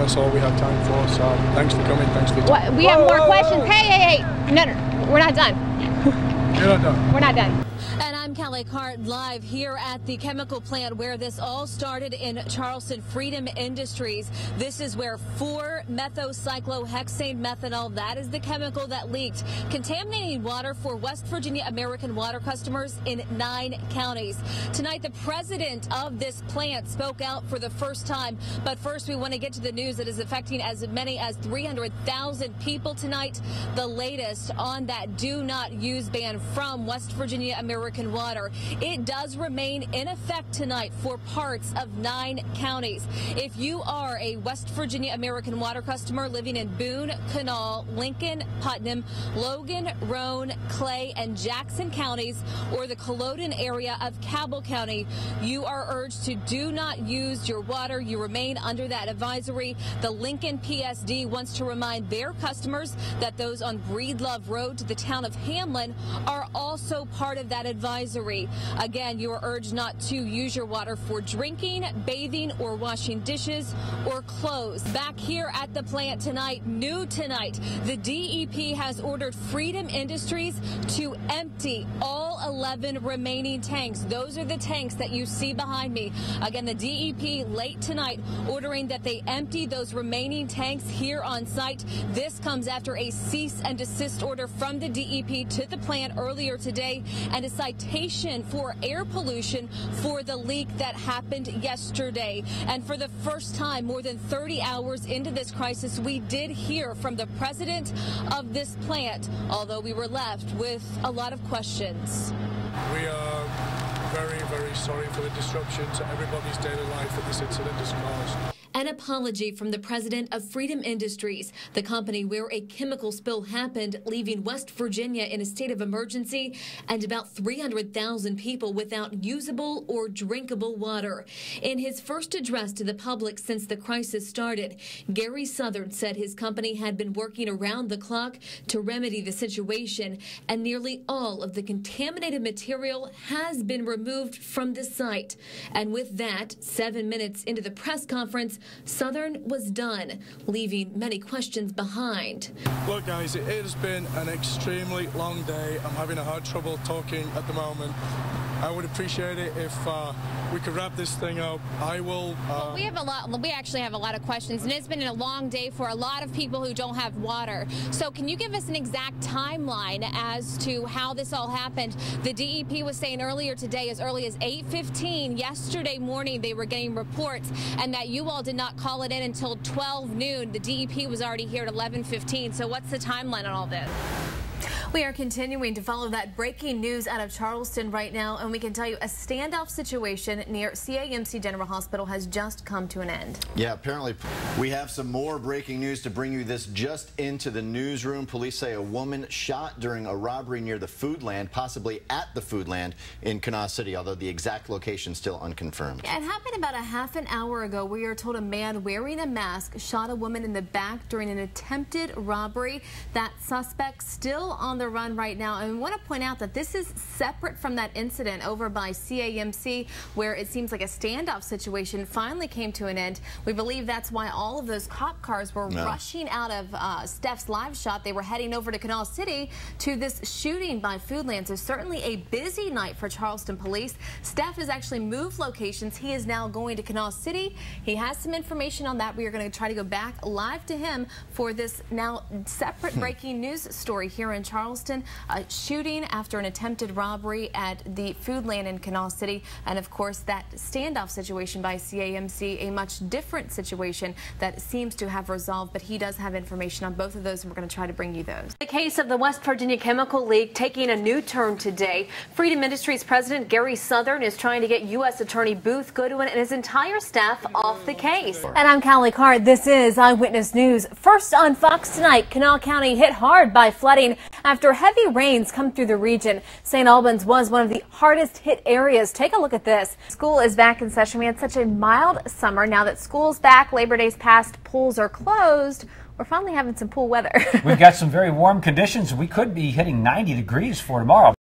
that's all we have time for. So thanks for coming. Thanks for your time. We have more questions. Hey. No, we're not done. You're not done. We're not done. And I'm Kallie live here at the chemical plant where this all started in Charleston, Freedom Industries. This is where 4-methocyclohexane methanol, that is the chemical that leaked, contaminating water for West Virginia American Water customers in 9 counties. Tonight, the president of this plant spoke out for the first time. But first, we want to get to the news that is affecting as many as 300,000 people tonight. The latest on that do not use ban from West Virginia American Water. It does remain in effect tonight for parts of 9 counties. If you are a West Virginia American Water customer living in Boone, Kanawha, Lincoln, Putnam, Logan, Roane, Clay, and Jackson counties, or the Culloden area of Cabell County, you are urged to do not use your water. You remain under that advisory. The Lincoln PSD wants to remind their customers that those on Breedlove Road to the town of Hamlin are also part of that advisory. Again, you are urged not to use your water for drinking, bathing, or washing dishes or clothes. Back here at the plant tonight, new tonight, the DEP has ordered Freedom Industries to empty all 11 remaining tanks. Those are the tanks that you see behind me. Again, the DEP late tonight ordering that they empty those remaining tanks here on site. This comes after a cease and desist order from the DEP to the plant earlier today and a citation for air pollution for the leak that happened yesterday. And for the first time, more than 30 hours into this crisis, we did hear from the president of this plant, although we were left with a lot of questions. We are very, very sorry for the disruption to everybody's daily life that this incident has caused. An apology from the president of Freedom Industries, the company where a chemical spill happened, leaving West Virginia in a state of emergency and about 300,000 people without usable or drinkable water. In his first address to the public since the crisis started, Gary Southern said his company had been working around the clock to remedy the situation, and nearly all of the contaminated material has been removed from the site. And with that, 7 minutes into the press conference, Southern was done, leaving many questions behind. Look, guys, it has been an extremely long day. I'm having a hard trouble talking at the moment. I would appreciate it if we could wrap this thing up. I will. Well, we actually have a lot of questions, and it's been a long day for a lot of people who don't have water. So can you give us an exact timeline as to how this all happened? The DEP was saying earlier today, as early as 8:15 yesterday morning, they were getting reports, and that you all did not call it in until 12 noon. The DEP was already here at 11:15. So what's the timeline on all this? We are continuing to follow that breaking news out of Charleston right now, and we can tell you a standoff situation near CAMC General Hospital has just come to an end. Yeah, apparently we have some more breaking news to bring you. This just into the newsroom. Police say a woman shot during a robbery near the Foodland, possibly at the Foodland in Kanawha City, although the exact location still unconfirmed. It happened about a half an hour ago. We are told a man wearing a mask shot a woman in the back during an attempted robbery. That suspect still on the run right now, and we want to point out that this is separate from that incident over by CAMC where it seems like a standoff situation finally came to an end. We believe that's why all of those cop cars were rushing out of Steph's live shot. They were heading over to Kanawha City to this shooting by Foodland. So certainly a busy night for Charleston police. Steph has actually moved locations. He is now going to Kanawha City. He has some information on that. We are going to try to go back live to him for this now separate breaking news story here in Charleston. A shooting after an attempted robbery at the Foodland in Kanawha City, and of course that standoff situation by CAMC, a much different situation that seems to have resolved, but he does have information on both of those, and we're going to try to bring you those. The case of the West Virginia chemical leak taking a new turn today. Freedom Industries President Gary Southern is trying to get U.S. Attorney Booth Goodwin and his entire staff off the case. And I'm Kallie. This is Eyewitness News. First on Fox tonight, Kanawha County hit hard by flooding after heavy rains come through the region. St. Albans was one of the hardest hit areas. Take a look at this. School is back in session. We had such a mild summer. Now that school's back, Labor Day's past, pools are closed. We're finally having some pool weather. We've got some very warm conditions. We could be hitting 90 degrees for tomorrow.